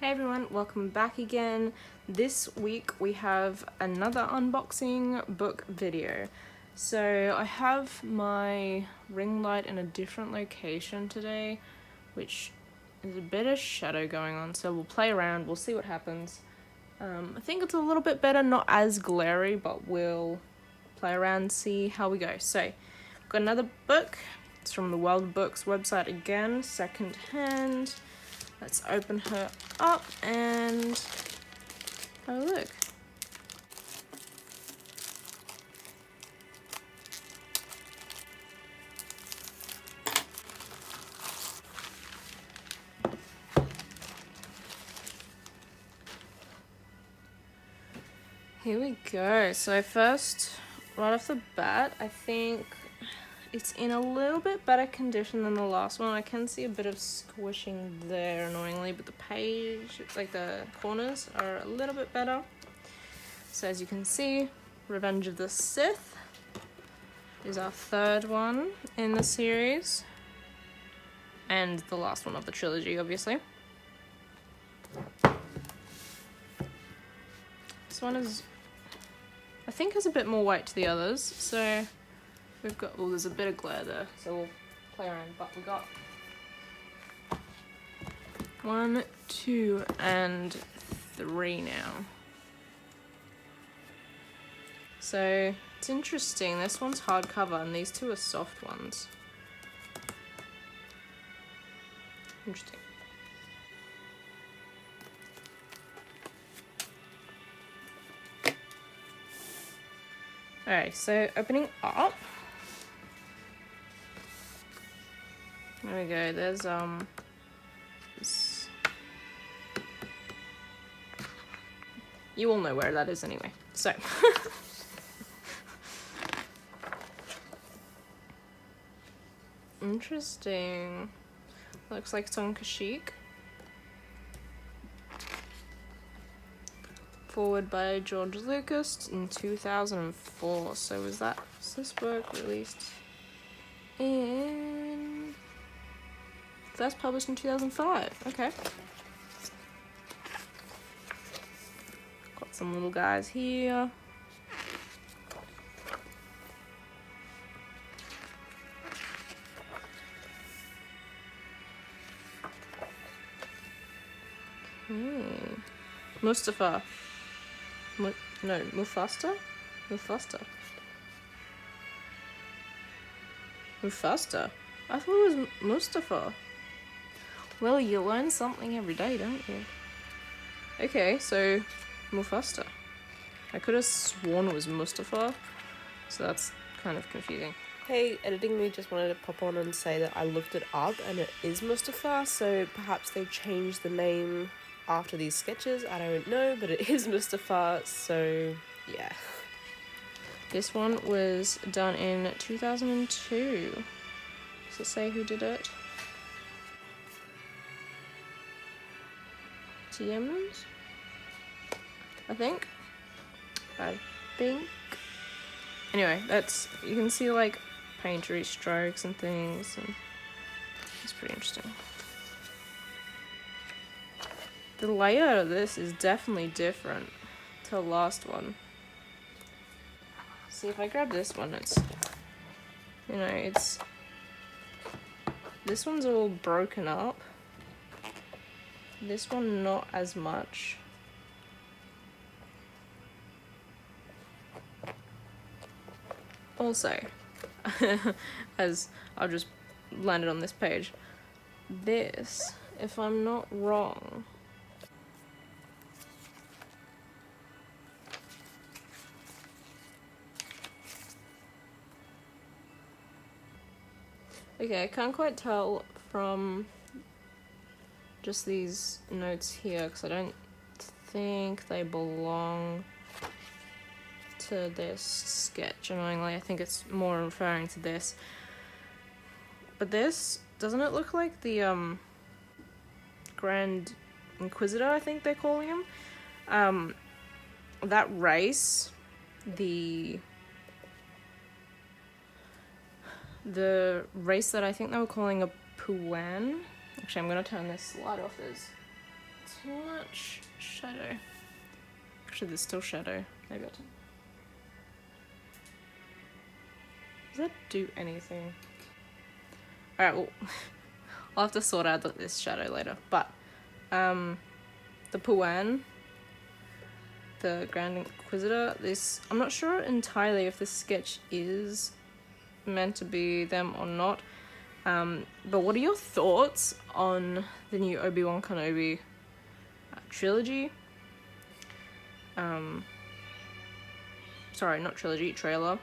Hey everyone, welcome back again. This week we have another unboxing book video. So I have my ring light in a different location today, which is a bit of shadow going on, so we'll play around, we'll see what happens. I think it's a little bit better, not as glary, but we'll play around and see how we go. So, I've got another book. It's from the World Books website again, second hand. Let's open her up and have a look. Here we go. So first, right off the bat, I think it's in a little bit better condition than the last one. I can see a bit of squishing there annoyingly, but the page, like the corners, are a little bit better. So as you can see, Revenge of the Sith is our third one in the series, and the last one of the trilogy, obviously. This one is, I think, has a bit more weight to the others, so we've got, well, there's a bit of glare there, so we'll play around, but we got 1, 2, and 3 now. So it's interesting, this one's hardcover and these two are soft ones. Interesting. Alright, so opening up. There we go, there's this. You all know where that is anyway, so. Interesting. Looks like it's on Kashyyyk. Forward by George Lucas in 2004. So was this book released in... First published in 2005. Okay. Got some little guys here. Mustafa. No, Mufasa? Mufasa. Mufasa? I thought it was Mustafa. Well, you learn something every day, don't you? Okay, so Mufasa. I could have sworn it was Mustafa, so that's kind of confusing. Hey, editing me just wanted to pop on and say that I looked it up and it is Mustafa, so perhaps they changed the name after these sketches, I don't know, but it is Mustafa, so yeah. This one was done in 2002. Does it say who did it? TMs? I think. Anyway, that's, you can see like painterly strokes and things, and it's pretty interesting. The layout of this is definitely different to the last one. See, if I grab this one, it's, you know, it's, this one's all broken up. This one not as much. Also, as I've just landed on this page, this, if I'm not wrong, okay, I can't quite tell from just these notes here because I don't think they belong to this sketch, annoyingly. I think it's more referring to this. But this, doesn't it look like the Grand Inquisitor, I think they're calling him? That race, the race that I think they were calling a Puan. Actually, I'm going to turn this light off. There's too much shadow. Actually, there's still shadow. Maybe I'll turn. Does that do anything? Alright, well, I'll have to sort out this shadow later. But, the Puan, the Grand Inquisitor, I'm not sure entirely if this sketch is meant to be them or not. But what are your thoughts on the new Obi-Wan Kenobi trilogy? Sorry, not trilogy, trailer.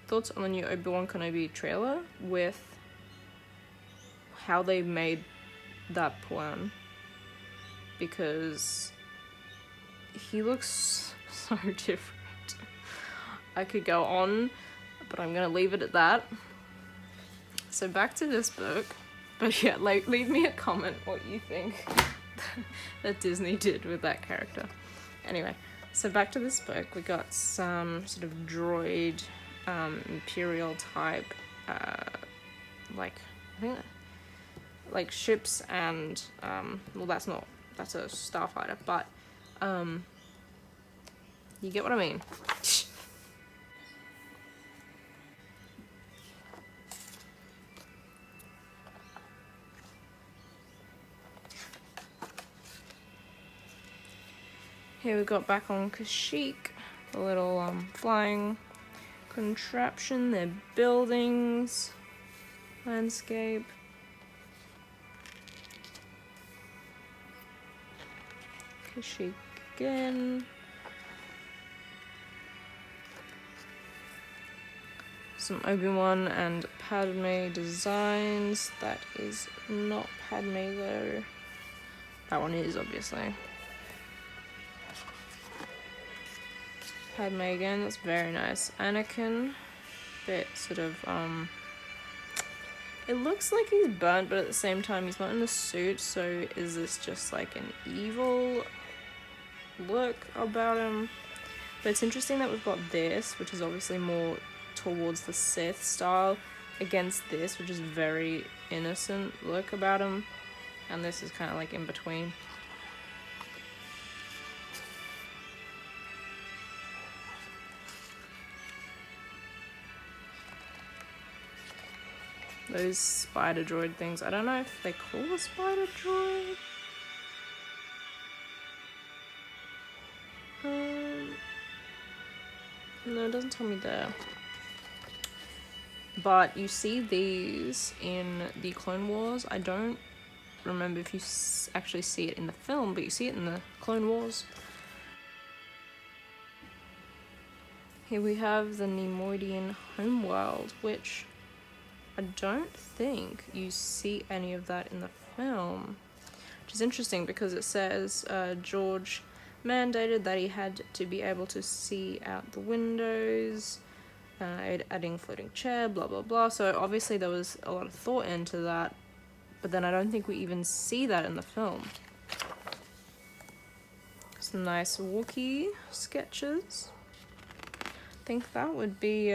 Thoughts on the new Obi-Wan Kenobi trailer with how they made that Puan, because he looks so different. I could go on, but I'm gonna leave it at that. So back to this book, but yeah, like, leave me a comment what you think that Disney did with that character. Anyway, so back to this book, we got some sort of droid, Imperial type, like, I think, like ships and, well, that's a starfighter, but, you get what I mean. Here we got back on Kashyyyk, a little flying contraption, their buildings, landscape. Kashyyyk again. Some Obi-Wan and Padme designs. That is not Padme though. That one is, obviously. Padme again, that's very nice. Anakin, bit sort of, it looks like he's burnt, but at the same time he's not in a suit, so is this just like an evil look about him? But it's interesting that we've got this, which is obviously more towards the Sith style, against this, which is very innocent look about him, and this is kind of like in between. Those spider droid things, I don't know if they call a spider droid. No, it doesn't tell me there. But you see these in the Clone Wars. I don't remember if you actually see it in the film, but you see it in the Clone Wars. Here we have the Neimoidian homeworld, which I don't think you see any of that in the film, which is interesting because it says George mandated that he had to be able to see out the windows, adding floating chair, blah blah blah. So obviously there was a lot of thought into that, but then I don't think we even see that in the film. Some nice Wookie sketches. I think that would be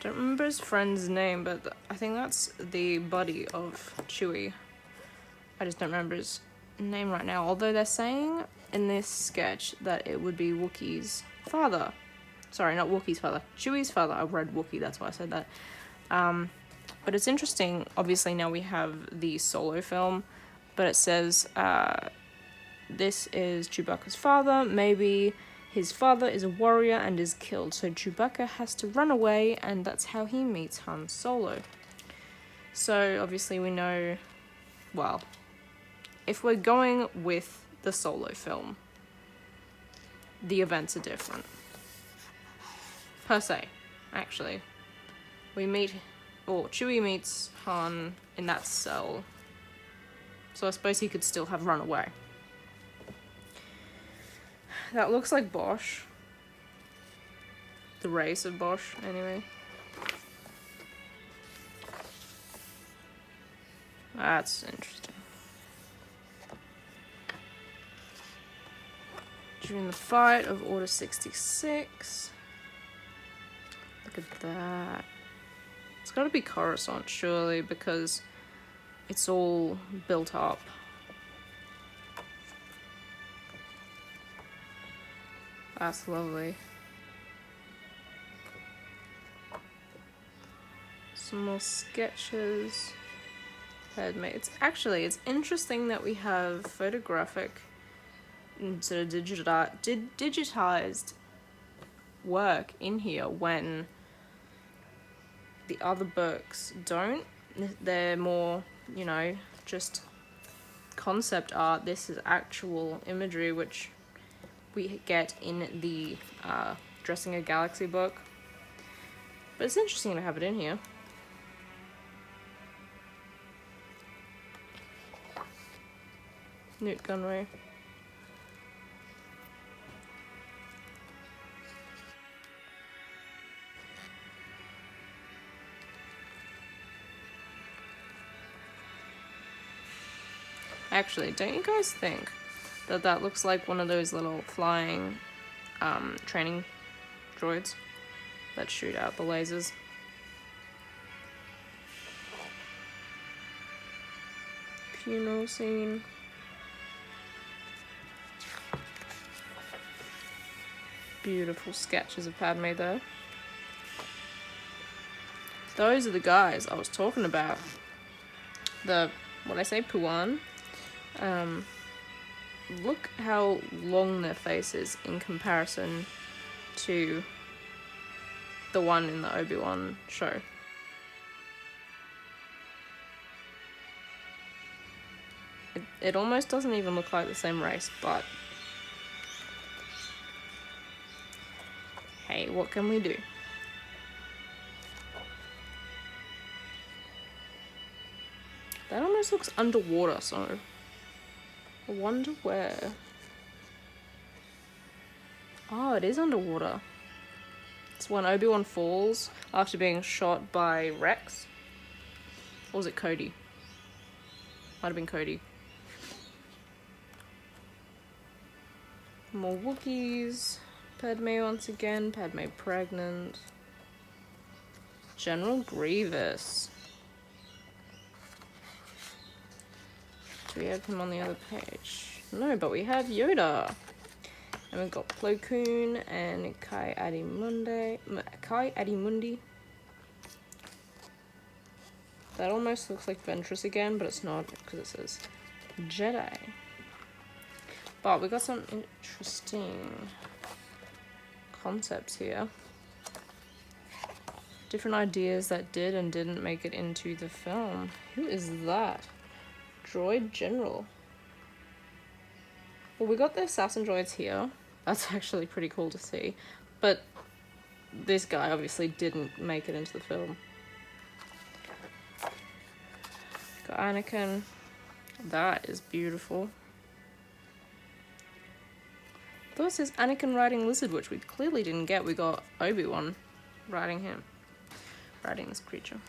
don't remember his friend's name, but I think that's the buddy of Chewie. I just don't remember his name right now, although they're saying in this sketch that it would be Wookiee's father. Sorry, not Wookiee's father, Chewie's father. I read Wookie, that's why I said that. But it's interesting, obviously now we have the Solo film, but it says this is Chewbacca's father. Maybe his father is a warrior and is killed, so Chewbacca has to run away, and that's how he meets Han Solo. So obviously we know, well, if we're going with the Solo film, the events are different. Per se, actually. Chewie meets Han in that cell, so I suppose he could still have run away. That looks like Bosch. The race of Bosch, anyway. That's interesting. During the fight of Order 66. Look at that. It's got to be Coruscant, surely, because it's all built up. That's lovely. Some more sketches. It's interesting that we have photographic sort of digitized work in here when the other books don't. They're more, you know, just concept art. This is actual imagery, which we get in the Dressing a Galaxy book. But it's interesting to have it in here. Newt Gunray. Actually, don't you guys think that that looks like one of those little flying training droids that shoot out the lasers? Funeral scene. Beautiful sketches of Padme though. Those are the guys I was talking about. What I say, Puan. Look how long their face is in comparison to the one in the Obi-Wan show. It almost doesn't even look like the same race, but hey, what can we do? That almost looks underwater, so I wonder where. Oh, it is underwater. It's when Obi-Wan falls after being shot by Rex. Or was it Cody? Might have been Cody. More Wookiees. Padme once again. Padme pregnant. General Grievous. Do we have him on the other page? No, but we have Yoda. And we've got Plo Koon and Kai Adimundi. That almost looks like Ventress again, but it's not because it says Jedi. But we got some interesting concepts here. Different ideas that did and didn't make it into the film. Who is that? Droid General. Well, we got the assassin droids here. That's actually pretty cool to see. But this guy obviously didn't make it into the film. Got Anakin. That is beautiful. Though it says Anakin riding lizard, which we clearly didn't get. We got Obi-Wan riding him. Riding this creature.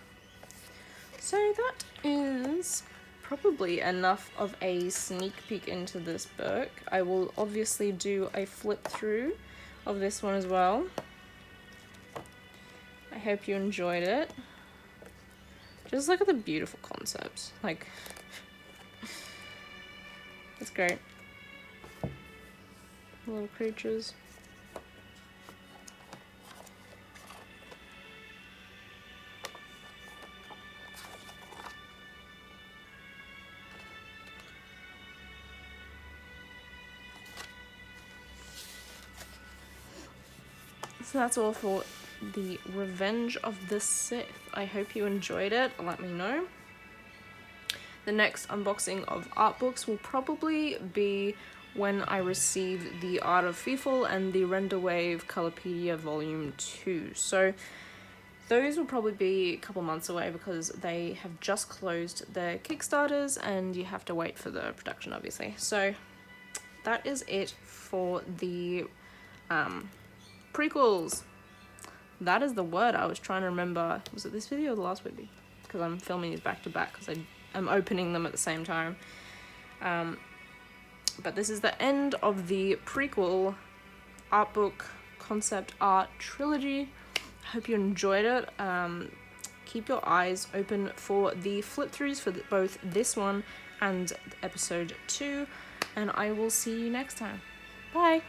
So that is probably enough of a sneak peek into this book. I will obviously do a flip through of this one as well. I hope you enjoyed it. Just look at the beautiful concepts. Like, it's great. Little creatures. So that's all for the Revenge of the Sith. I hope you enjoyed it. Let me know. The next unboxing of art books will probably be when I receive the Art of Fearful and the Render Wave Colorpedia Volume 2. So those will probably be a couple months away because they have just closed their Kickstarters and you have to wait for the production, obviously. So that is it for the prequels. That is the word I was trying to remember. Was it this video or the last video? Because I'm filming these back to back because I'm opening them at the same time. But this is the end of the prequel art book concept art trilogy. I hope you enjoyed it. keep your eyes open for the flip throughs for both this one and episode 2, and I will see you next time. Bye!